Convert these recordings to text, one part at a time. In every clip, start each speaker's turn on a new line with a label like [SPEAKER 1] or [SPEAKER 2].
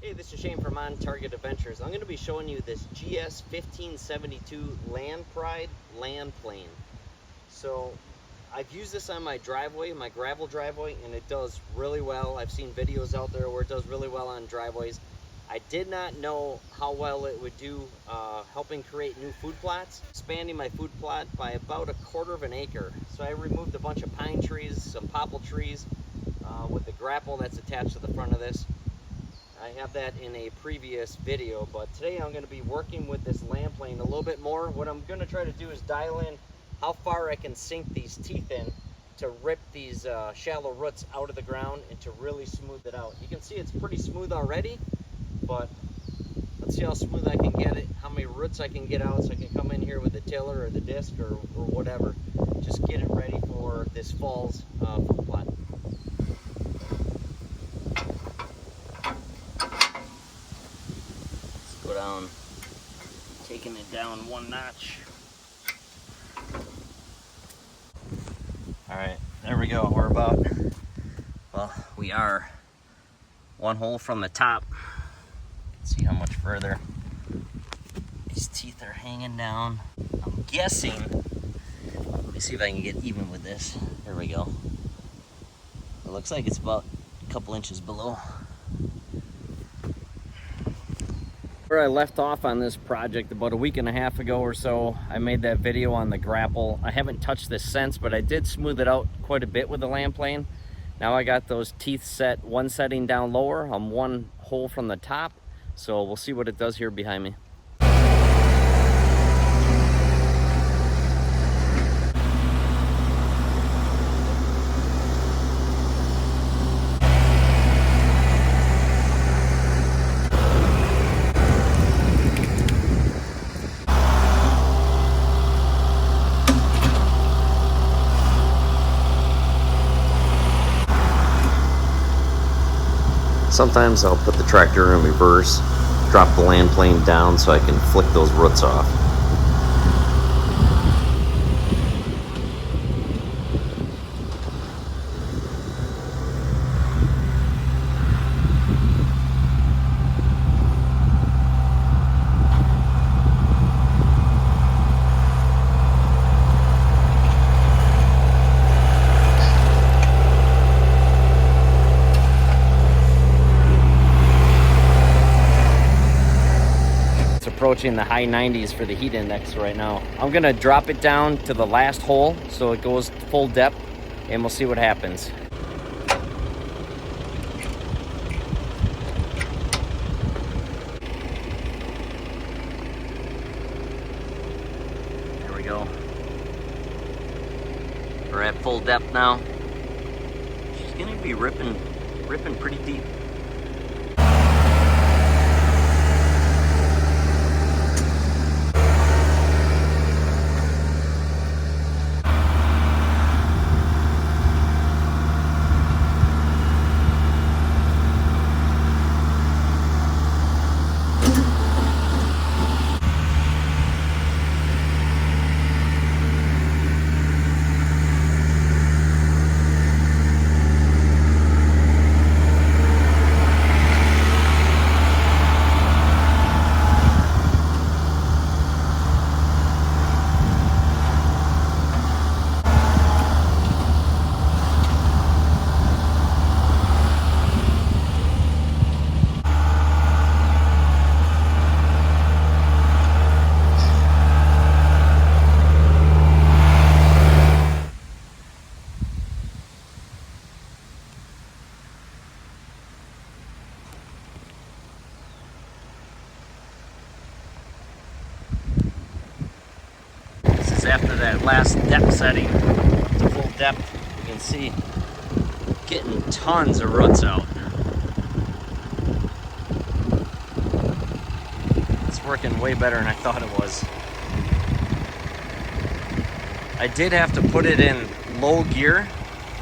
[SPEAKER 1] Hey, this is Shane from On Target Adventures. I'm going to be showing you this GS 1572 Land Pride land plane. So I've used this on my driveway, my gravel driveway, and it does really well. I've seen videos out there where it does really well on driveways. I did not know how well it would do helping create new food plots, expanding my food plot by about 1/4 of an acre. So I removed a bunch of pine trees, some popple trees with the grapple that's attached to the front of this. I have that in a previous video, but today I'm going to be working with this land plane a little bit more. What I'm going to try to do is dial in how far I can sink these teeth in to rip these shallow roots out of the ground and to really smooth it out. You can see it's pretty smooth already, but let's see how smooth I can get it, how many roots I can get out so I can come in here with the tiller or the disc or whatever. Just get it ready for this fall's food plot. Go down, taking it down 1 notch. All right, there we go. We're about, well, we are 1 hole from the top. Let's see how much further these teeth are hanging down. I'm guessing, let me see if I can get even with this. There we go. It looks like it's about a couple inches below. Where I left off on this project about a week and a half ago or so, I made that video on the grapple. I haven't touched this since, but I did smooth it out quite a bit with the land plane. Now I got those teeth set, one setting down lower. I'm 1 hole from the top, so we'll see what it does here behind me. Sometimes I'll put the tractor in reverse, drop the land plane down so I can flick those roots off. Approaching the high 90s for the heat index right now. I'm gonna drop it down to the last hole so it goes full depth and we'll see what happens. There we go. We're at full depth now. She's gonna be ripping pretty deep. After that last depth setting to full depth, you can see getting tons of roots out. It's working way better than I thought it was. I did have to put it in low gear.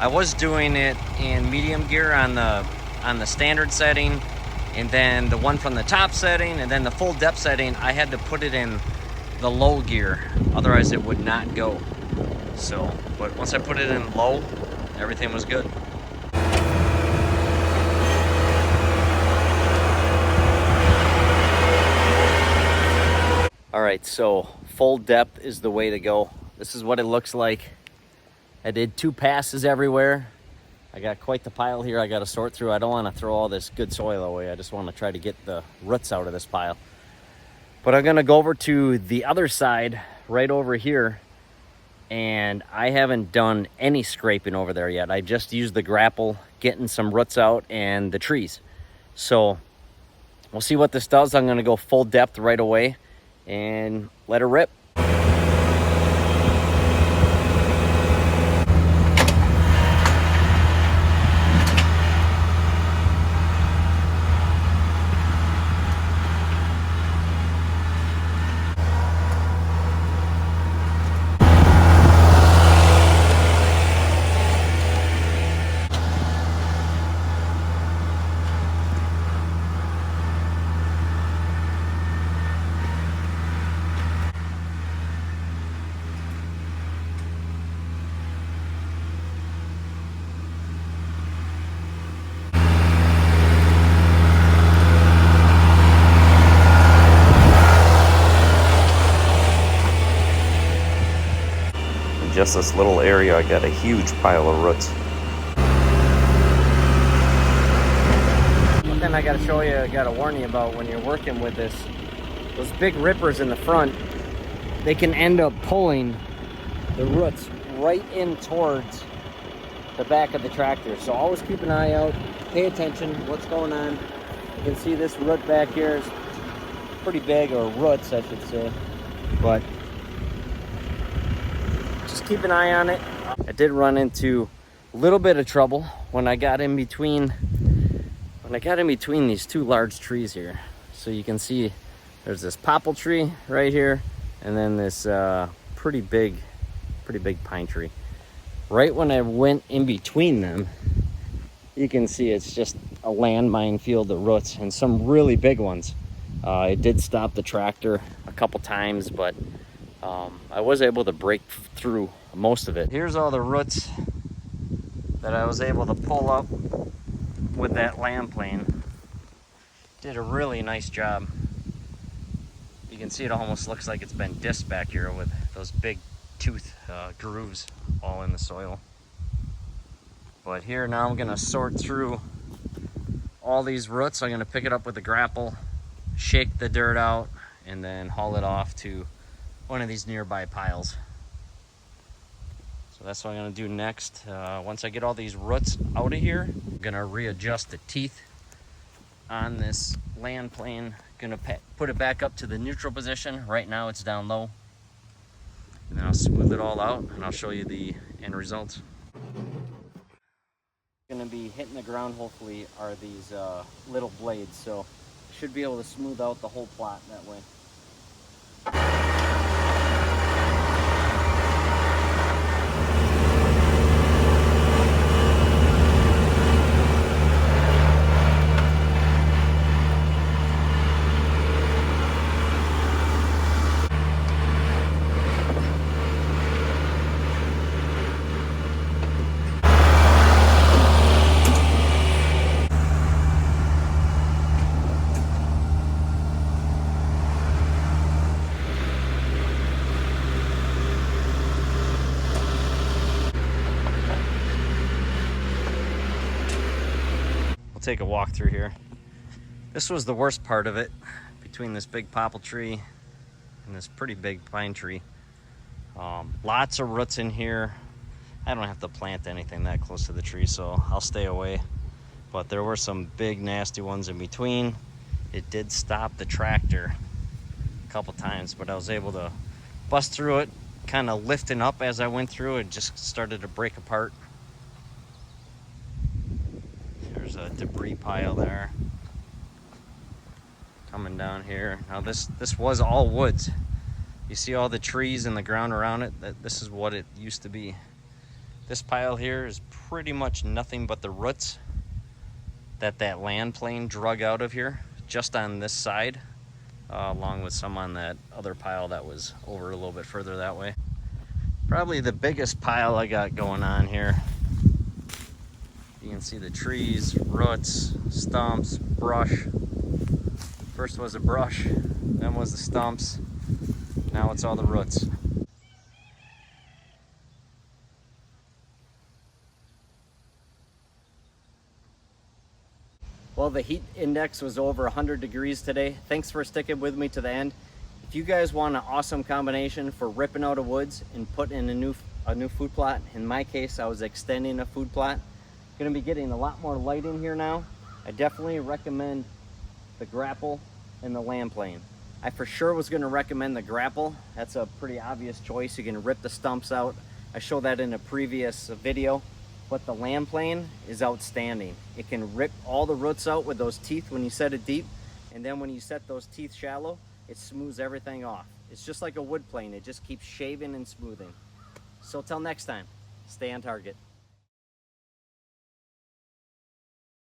[SPEAKER 1] I was doing it in medium gear on the standard setting, and then the one from the top setting, and then the full depth setting I had to put it in the low gear, otherwise it would not go. So, but once I put it in low, everything was good. All right, so full depth is the way to go. This is what it looks like. I did 2 passes everywhere. I got quite the pile here I got to sort through. I don't want to throw all this good soil away. I just want to try to get the roots out of this pile. But I'm going to go over to the other side right over here, and I haven't done any scraping over there yet. I just used the grapple, getting some roots out and the trees. So we'll see what this does. I'm going to go full depth right away and let her rip. Just this little area, I got a huge pile of roots. One thing I gotta show you, I gotta warn you about when you're working with this, those big rippers in the front, they can end up pulling the roots right in towards the back of the tractor. So always keep an eye out, pay attention, what's going on. You can see this root back here is pretty big, or roots I should say, but just keep an eye on it. I did run into a little bit of trouble when I got in between these 2 large trees here. So you can see there's this popple tree right here, and then this pretty big pine tree. Right when I went in between them, you can see it's just a landmine field of roots, and some really big ones. It did stop the tractor a couple times, but I was able to break through most of it. Here's all the roots that I was able to pull up with that land plane. Did a really nice job. You can see it almost looks like it's been disked back here with those big tooth grooves all in the soil. But here now I'm gonna sort through all these roots. I'm gonna pick it up with the grapple, shake the dirt out, and then haul it off to one of these nearby piles. So that's what I'm gonna do next. Once I get all these roots out of here, I'm gonna readjust the teeth on this land plane. Gonna put it back up to the neutral position. Right now it's down low. And then I'll smooth it all out and I'll show you the end results. Gonna be hitting the ground hopefully are these little blades, so I should be able to smooth out the whole plot that way. Take a walk through here. This was the worst part of it, between this big popple tree and this pretty big pine tree. Lots of roots in here. I don't have to plant anything that close to the tree, so I'll stay away. But there were some big nasty ones in between. It did stop the tractor a couple times, but I was able to bust through it, kind of lifting up as I went through. It just started to break apart. There's a debris pile there. Coming down here. Now this was all woods. You see all the trees and the ground around it? This is what it used to be. This pile here is pretty much nothing but the roots that land plane drug out of here, just on this side, along with some on that other pile that was over a little bit further that way. Probably the biggest pile I got going on here. You can see the trees, roots, stumps, brush. First was a brush, then was the stumps. Now it's all the roots. Well, the heat index was over 100 degrees today. Thanks for sticking with me to the end. If you guys want an awesome combination for ripping out of woods and putting in a new food plot, in my case, I was extending a food plot. Gonna be getting a lot more light in here now. I definitely recommend the grapple and the land plane. I for sure was gonna recommend the grapple. That's a pretty obvious choice. You can rip the stumps out. I showed that in a previous video. But the land plane is outstanding. It can rip all the roots out with those teeth when you set it deep, and then when you set those teeth shallow, it smooths everything off. It's just like a wood plane. It just keeps shaving and smoothing. So till next time, stay on target.